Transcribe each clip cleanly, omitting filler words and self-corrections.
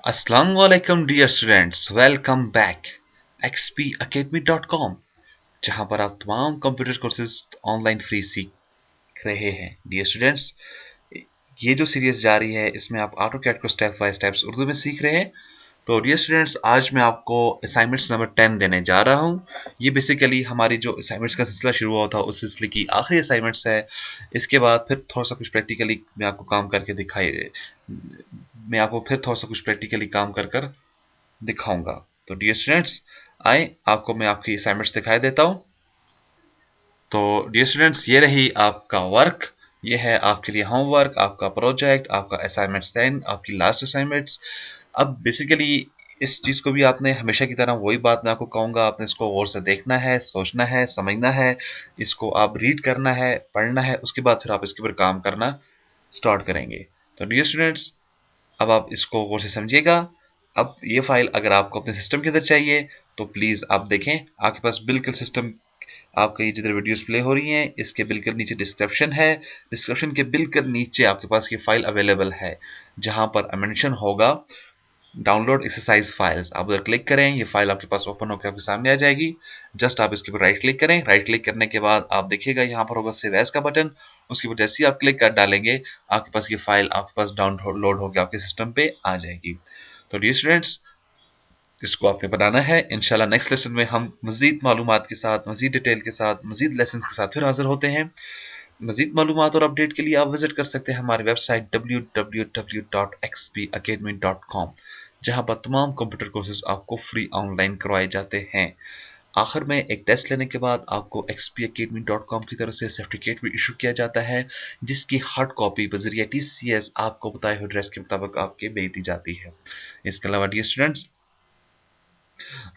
Assalamualaikum dear students, welcome back xpacademy.com जहां पर आप तमाम कंप्यूटर कोर्सेज ऑनलाइन फ्री सीख रहे हैं। डियर स्टूडेंट्स, ये जो सीरीज जा रही है इसमें आप ऑटो कैड को स्टेप बाय स्टेप्स उर्दू में सीख रहे हैं। तो डियर स्टूडेंट्स, आज मैं आपको असाइनमेंट्स नंबर 10 देने जा रहा हूं। ये बेसिकली हमारी जो असाइनमेंट्स का सिलसिला शुरू हुआ था उस सिलसिले की आखिरी असाइनमेंट्स है। इसके बाद फिर थोड़ा सा कुछ प्रैक्टिकली मैं आपको काम करके मैं आपको फिर थोड़ा सा कुछ प्रैक्टिकली काम कर कर दिखाऊंगा। तो डियर स्टूडेंट्स, आए आपको मैं आपकी असाइनमेंट्स दिखाई देता हूं। तो डियर स्टूडेंट्स, ये रही आपका वर्क। ये है आपके लिए होमवर्क, आपका प्रोजेक्ट, आपका असाइनमेंट 10, आपकी लास्ट असाइनमेंट्स। अब बेसिकली इस चीज को भी आपने हमेशा की तरह वही बात मैं आपको कहूंगा, आपने इसको गौर से देखना है, सोचना है, समझना है। इसको आप रीड करना है, पढ़ना है, उसके बाद फिर आप इसके ऊपर काम करना स्टार्ट करेंगे। तो डियर स्टूडेंट्स, अब आप इसको गौर से समझिएगा। अब ये फाइल अगर आपको अपने सिस्टम के अंदर चाहिए तो प्लीज आप देखें, आपके पास बिल्कुल सिस्टम, आपका ये जिधर वीडियोस प्ले हो रही हैं इसके बिल्कुल नीचे डिस्क्रिप्शन है। डिस्क्रिप्शन के बिल्कुल नीचे आपके पास ये फाइल अवेलेबल है, जहां पर मेंशन होगा डाउनलोड एक्सरसाइज फाइल्स। आप उधर क्लिक करें, ये फाइल आपके पास ओपन होकर आपके सामने आ जाएगी। जस्ट आप इसके ऊपर राइट क्लिक करें। राइट क्लिक करने के बाद आप देखिएगा यहाँ पर होगा सेव एज का बटन। उसके ऊपर जैसे ही आप क्लिक कर डालेंगे आपके पास ये फाइल आपके पास डाउनलोड होकर आपके सिस्टम पे आ जाएगी। तो डियर स्टूडेंट्स, इसको आपने बनाना है। इंशाल्लाह नेक्स्ट लेसन में हम मजीद मालूमात के साथ, मजीद डिटेल के साथ, मजीद लेसन के साथ फिर हाजिर होते हैं। मजीद मालूमात और अपडेट के लिए आप विजिट कर सकते हैं हमारी वेबसाइट www.xpacademy.com, जहां पर तमाम कंप्यूटर कोर्सेज आपको फ्री ऑनलाइन करवाए जाते हैं। आखिर में एक टेस्ट लेने के बाद आपको xpacademy.com की तरफ से सर्टिफिकेट भी इशू किया जाता है, जिसकी हार्ड कॉपी बजरिया TCS आपको बताए हुए एड्रेस के मुताबिक आपके भेज दी जाती है। इसके अलावा डियर स्टूडेंट्स,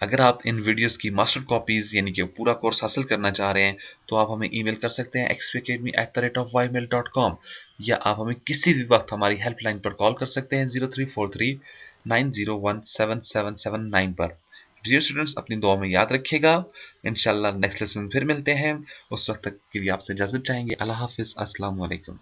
अगर आप इन वीडियोस की मास्टर कॉपीज यानी कि पूरा कोर्स हासिल करना चाह रहे हैं तो आप हमें ईमेल कर सकते हैं xpacademy@ymail.com, या आप हमें किसी भी वक्त हमारी हेल्पलाइन पर कॉल कर सकते हैं 034390177779 पर। डियर स्टूडेंट्स, अपनी दुआ में याद रखिएगा। इंशाल्लाह नेक्स्ट लेसन फिर मिलते हैं। उस वक्त तक के लिए आपसे इजाजत चाहेंगे। अल्लाह हाफिज, अस्सलाम वालेकुम।